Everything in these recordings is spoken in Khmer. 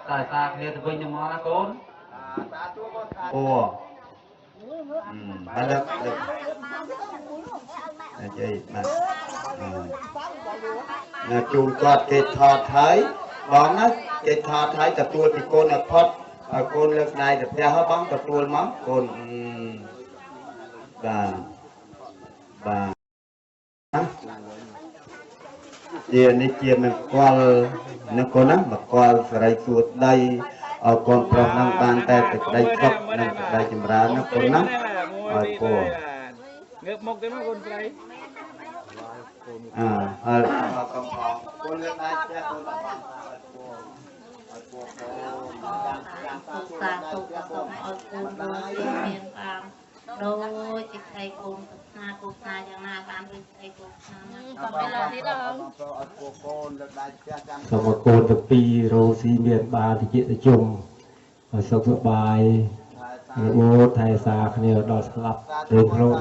tại sao kia tôi nhưng mà con ủa được vậy mà chùi quạt cái thọ thái bóng á cái thọ thái tập tuôn thì con là phật con lực này được theo hết bóng tập tuôn mắm con và chia này chia mình qua nó có nắng mà qua phải chuột đây còn trong năng ban tay từ đây cấp năng đây chìm ra nó có nắng cô ngược một cái nó con trái đôi chị thầy cùng chẳng nào làm được thầy cùng còn bây giờ thì đâu xong rồi cô được pi rô xi miền ba thì chị sẽ chung rồi xong rồi bài bố thầy xa khăn đo sắp đến rồi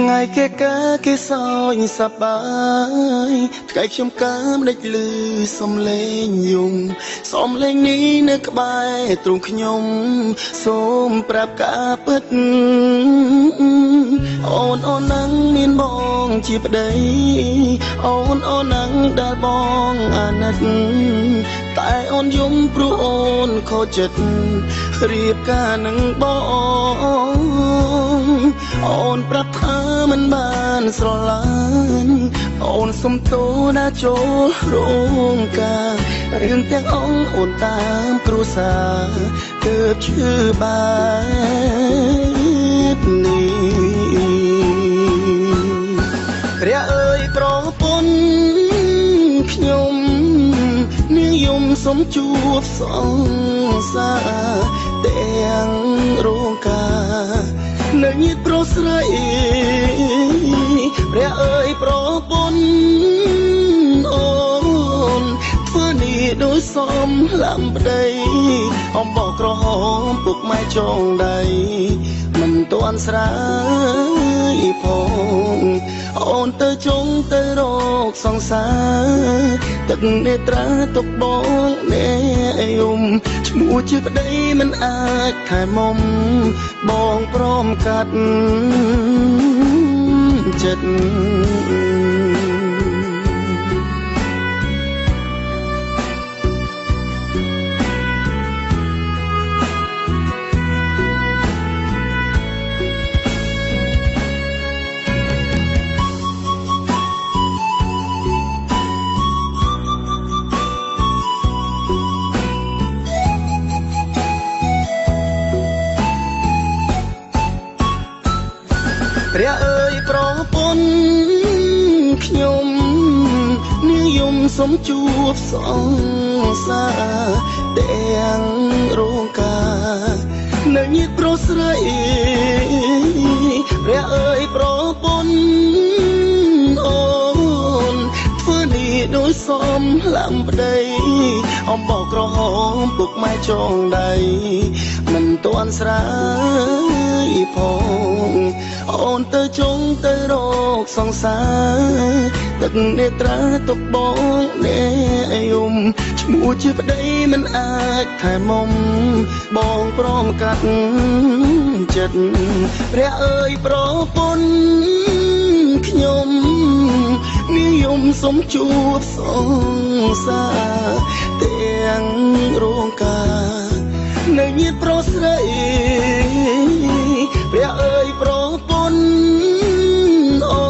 ថ្ងៃគេកើគេសោយសប្បាយថ្ងៃខ្ញុំកើមដេចលឺសំឡេងយំសំឡេងនេះនៅក្បែរទ្រូងខ្ញុំសូមប្រាប់ការពិតអូននឹងមានបងជាប្តីអូននឹងដែលបងអាណិតតែអូនយំព្រោះអូនខូចចិត្តរៀបការនឹងបងអូនប្រាប់ថាមិនបានស្រឡាញ់អូនសុំទោសដែលចូលរោងការរឿងទាំងអូនតាមគ្រួសារទើបឈឺបែបនេះព្រះអើយប្រពន្ធខ្ញុំនាងយំសុំជួបសង្សារទាំងរោងការនៅញៀតប្រុសស្រីព្រះអើយប្រពន្ធអូនធ្វើនេះដោយសមលំប្តីអំបោះក្រហមពុកម៉ែចងដៃមិនទាន់ស្រាយផងអូនទៅចុងទៅរកសង្សារទឹកនេត្រាទុកបងអ្នកយំឈ្មោះជាប្តីមិនអាចថែមុំបងព្រមកាត់ចិត្តព្រះអើយប្រពន្ធខ្ញុំនាងយំសុំជួបសង្សារទាំងរោងការនៅញៀតប្រុសស្រីព្រះអើយប្រពន្ធអូនធ្វើនេះដោយសមលំប្តីអំបោះក្រហមពុកម៉ែចងដៃមិនទាន់ស្រាយផងអូនទៅចុងទៅរកសង្សារទឹកនេត្រាទុកបងអ្នកយំឈ្មោះជាប្តីមិនអាចថែមុំបងព្រមកាត់ចិត្តព្រះអើយប្រពន្ធខ្ញុំនាងយំសុំជួបសង្សារទាំងរោងការនៅញៀតប្រុសស្រីព្រះអើយប្រពន្ធអូ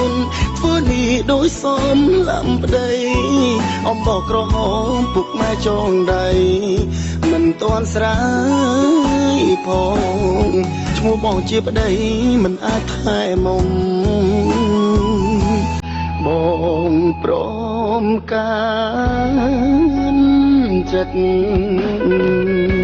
នធ្វើនេះដោយសមលំប្តីអំបោះក្រហមពុកម៉ែចងដៃមិនទាន់ស្រាយផងឈ្មោះបងជាប្តីមិនអាចថែមុំប បងព្រមការចិត្ត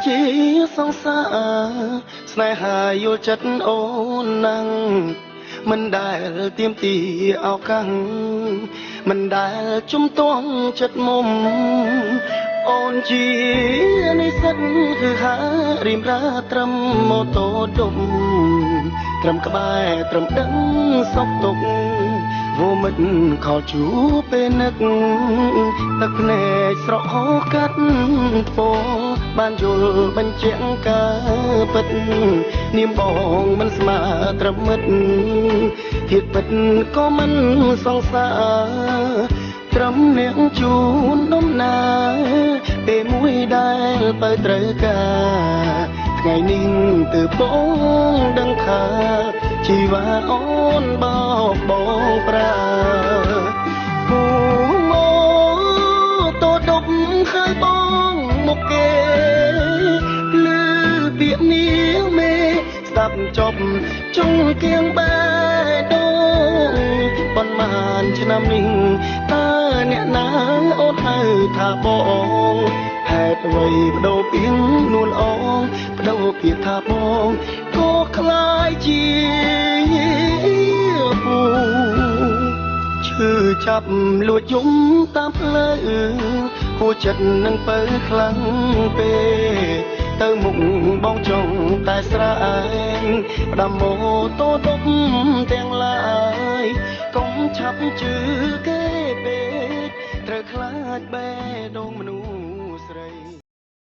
ជាសង្សារស្នេហាយល់ចិត្តអូនណាំងមិនដែលទៀមទីឱកាសមិនដែលជំទាស់ចិត្តមុំអូនជានិស្សិតគឺហារៀមរាត្រឹមម៉ូតូដុំត្រឹមក្បែរត្រឹមដឹងសុខទុក្ខវមិត្តខលជួពេលនឹកទឹកភ្នែកស្រក់ហូរកាត់ពងបានយល់បញ្ជាក់ការពិតនាមបងមិនស្មើត្រឹមមិត្តធៀបពិតក៏មិនសង្សារត្រឹមនាងជូនដំណើរពេលមួយដែលបើត្រូវការថ្ងៃនេះទើបបងដឹងថាជីវ៉ាអូនបោកបងប្រាពូម៉ូតូដប់ហើយបងមកគេលឺពាក្យនេះមេស្ដាប់ចប់ចុងគៀងបែដងប៉ុន្មានឆ្នាំនេះតើអ្នកណាអូនហៅថាបងហេតុអ្វីបដូរពីនួនអងបដូរពីថាបងក៏คล้ายជាពូឈឺចាប់លួចយំតាមផ្លូវហួចចិត្តនឹងបើខ្លាំងពេកទៅមុខបងចង់តែស្រែងផ្ដាំម៉ូតូដប់ទាំងឡាយកុំឆាប់ជឿគេពេកត្រូវខ្លាចបេះដូងមនុស្សស្រី